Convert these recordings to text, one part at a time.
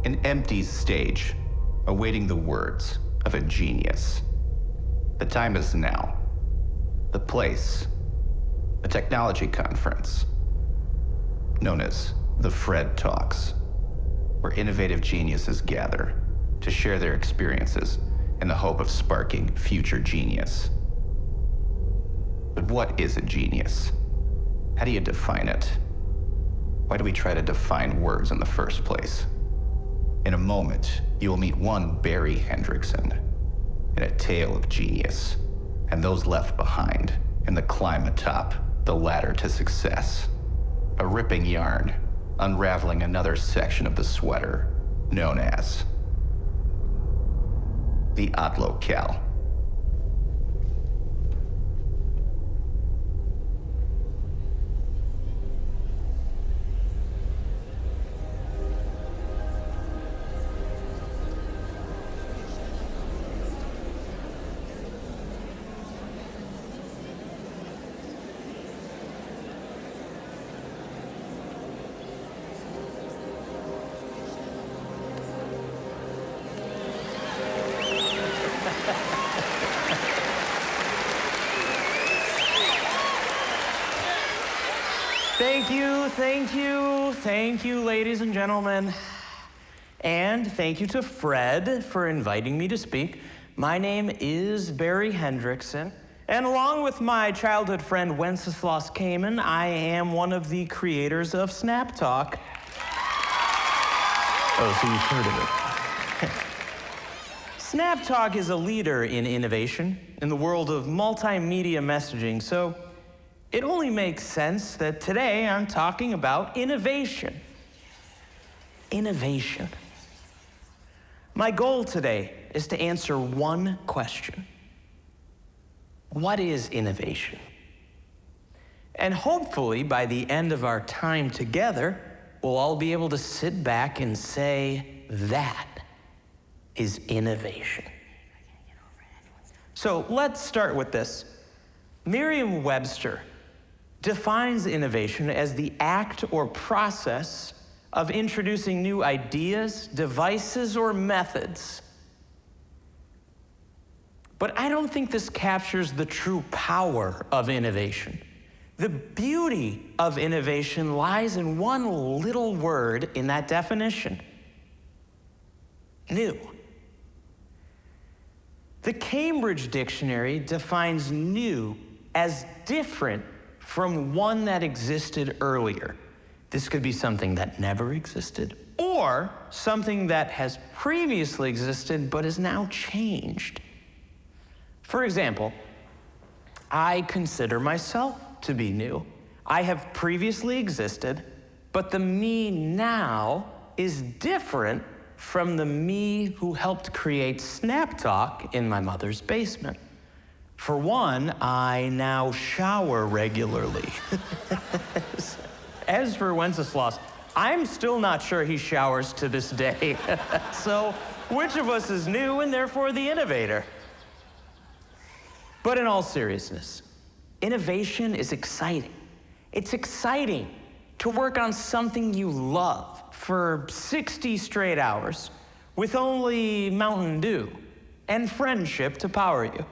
An empty stage, awaiting the words of a genius. The time is now. The place, a technology conference, known as the Fred Talks, where innovative geniuses gather to share their experiences in the hope of sparking future genius. But what is a genius? How do you define it? Why do we try to define words in the first place? In a moment, you will meet one Barry Hendrickson in a tale of genius, and those left behind in the climb atop the ladder to success. A ripping yarn, unraveling another section of the sweater, known as the Locale. Thank you, ladies and gentlemen. And thank you to Fred for inviting me to speak. My name is Barry Hendrickson, and along with my childhood friend Wenceslas Kamen, I am one of the creators of Snap Talk. Oh, so you've heard of it. Snap Talk is a leader in innovation in the world of multimedia messaging, so it only makes sense that today I'm talking about innovation. Innovation. My goal today is to answer one question. What is innovation? And hopefully by the end of our time together, we'll all be able to sit back and say, that is innovation. So let's start with this. Merriam-Webster defines innovation as the act or process of introducing new ideas, devices, or methods. But I don't think this captures the true power of innovation. The beauty of innovation lies in one little word in that definition: new. The Cambridge Dictionary defines new as different from one that existed earlier. This could be something that never existed, or something that has previously existed but is now changed. For example, I consider myself to be new. I have previously existed, but the me now is different from the me who helped create Snap Talk in my mother's basement. For one, I now shower regularly. As for Wenceslas, I'm still not sure he showers to this day. So, which of us is new and therefore the innovator? But in all seriousness, innovation is exciting. It's exciting to work on something you love for 60 straight hours with only Mountain Dew and friendship to power you.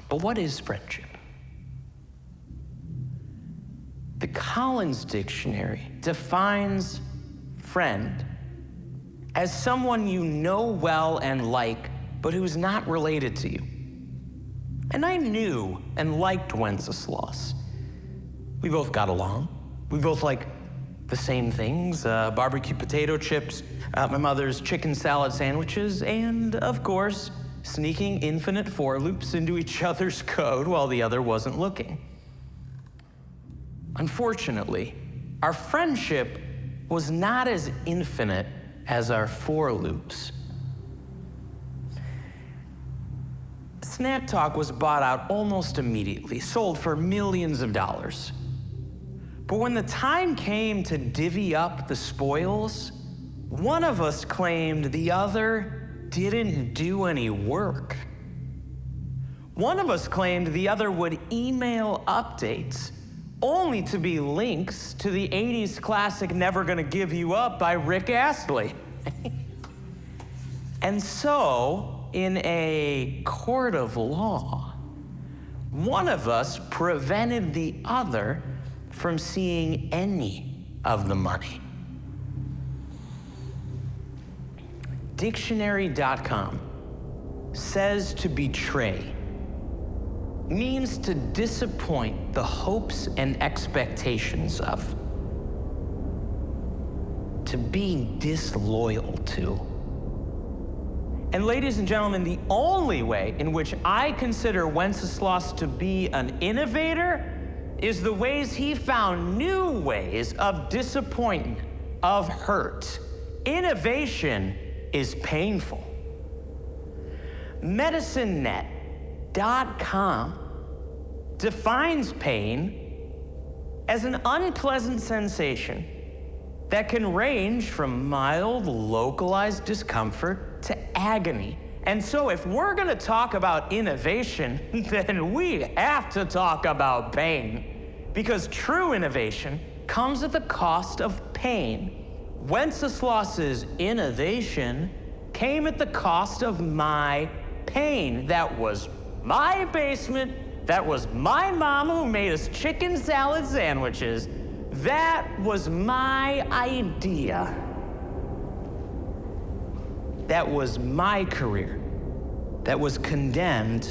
But what is friendship? The Collins Dictionary defines friend as someone you know well and like, but who's not related to you. And I knew and liked Wenceslas. We both got along. We both like the same things, barbecue potato chips, my mother's chicken salad sandwiches, and of course, sneaking infinite for loops into each other's code while the other wasn't looking. Unfortunately, our friendship was not as infinite as our for loops. Snap Talk was bought out almost immediately, sold for millions of dollars. But when the time came to divvy up the spoils, one of us claimed the other didn't do any work. One of us claimed the other would email updates only to be links to the 80s classic Never Gonna Give You Up by Rick Astley. And so, in a court of law, one of us prevented the other from seeing any of the money. Dictionary.com says to betray means to disappoint the hopes and expectations of, to be disloyal to. And ladies and gentlemen, the only way in which I consider Wenceslas to be an innovator is the ways he found new ways of disappointment, of hurt. Innovation is painful. MedicineNet.com defines pain as an unpleasant sensation that can range from mild, localized discomfort to agony. And so if we're gonna talk about innovation, then we have to talk about pain. Because true innovation comes at the cost of pain. Wenceslas's innovation came at the cost of my pain. That was my basement. That was my mom who made us chicken salad sandwiches. That was my idea. That was my career that was condemned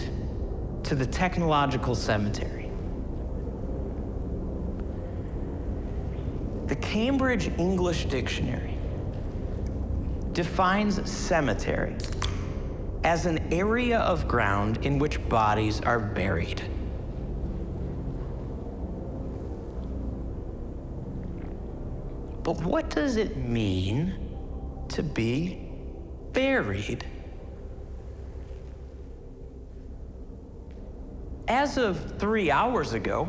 to the technological cemetery. The Cambridge English Dictionary defines cemetery as an area of ground in which bodies are buried. But what does it mean to be buried? As of 3 hours ago,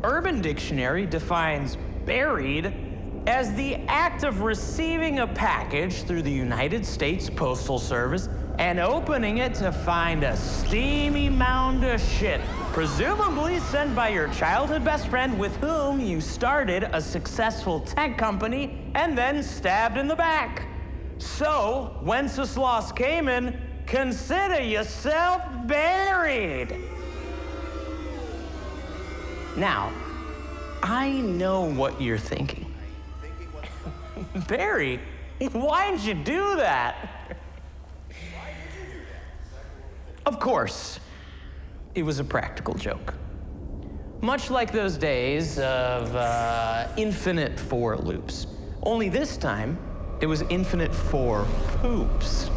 Urban Dictionary defines buried as the act of receiving a package through the United States Postal Service and opening it to find a steamy mound of shit, presumably sent by your childhood best friend with whom you started a successful tech company and then stabbed in the back. So, Wenceslas came in, consider yourself buried. Now, I know what you're thinking. Barry, why'd you do that? Of course, it was a practical joke. Much like those days of infinite for loops. Only this time, it was infinite for poops.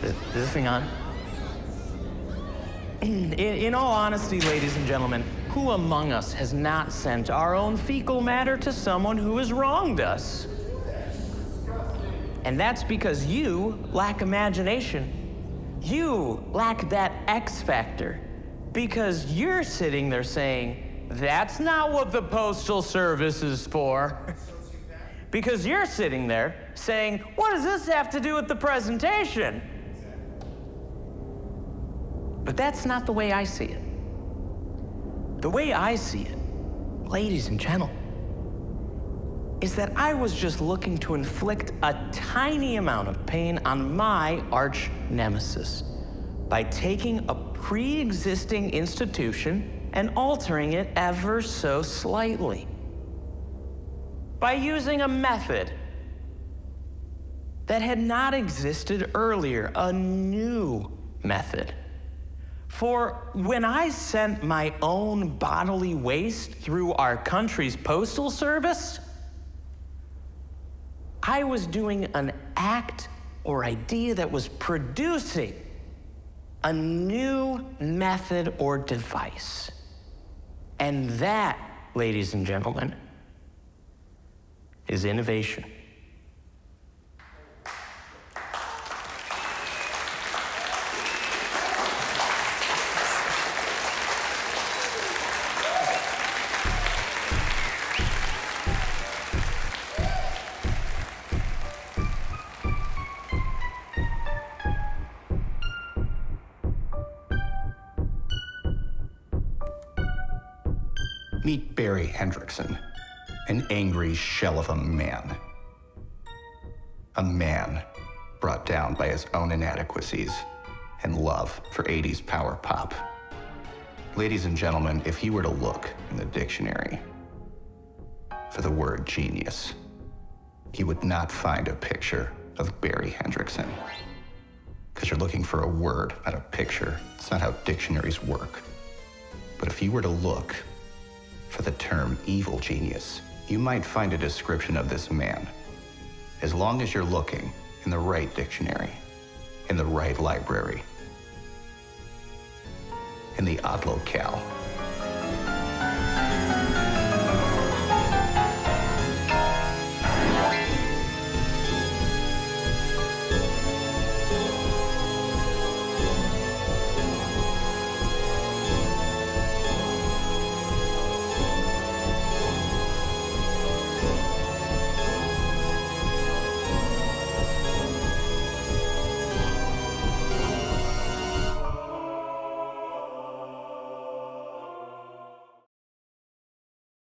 Is this thing on? In all honesty, ladies and gentlemen, who among us has not sent our own fecal matter to someone who has wronged us? And that's because you lack imagination. You lack that X factor. Because you're sitting there saying, that's not what the Postal Service is for. Because you're sitting there saying, what does this have to do with the presentation? But that's not the way I see it. The way I see it, ladies and gentlemen, is that I was just looking to inflict a tiny amount of pain on my arch nemesis by taking a pre-existing institution and altering it ever so slightly. By using a method that had not existed earlier, a new method. For when I sent my own bodily waste through our country's postal service, I was doing an act or idea that was producing a new method or device. And that, ladies and gentlemen, is innovation. Meet Barry Hendrickson, an angry shell of a man. A man brought down by his own inadequacies and love for 80s power pop. Ladies and gentlemen, if you were to look in the dictionary for the word genius, you would not find a picture of Barry Hendrickson. Because you're looking for a word, not a picture. It's not how dictionaries work. But if you were to look for the term evil genius, you might find a description of this man. As long as you're looking in the right dictionary, in the right library, in the odd locale.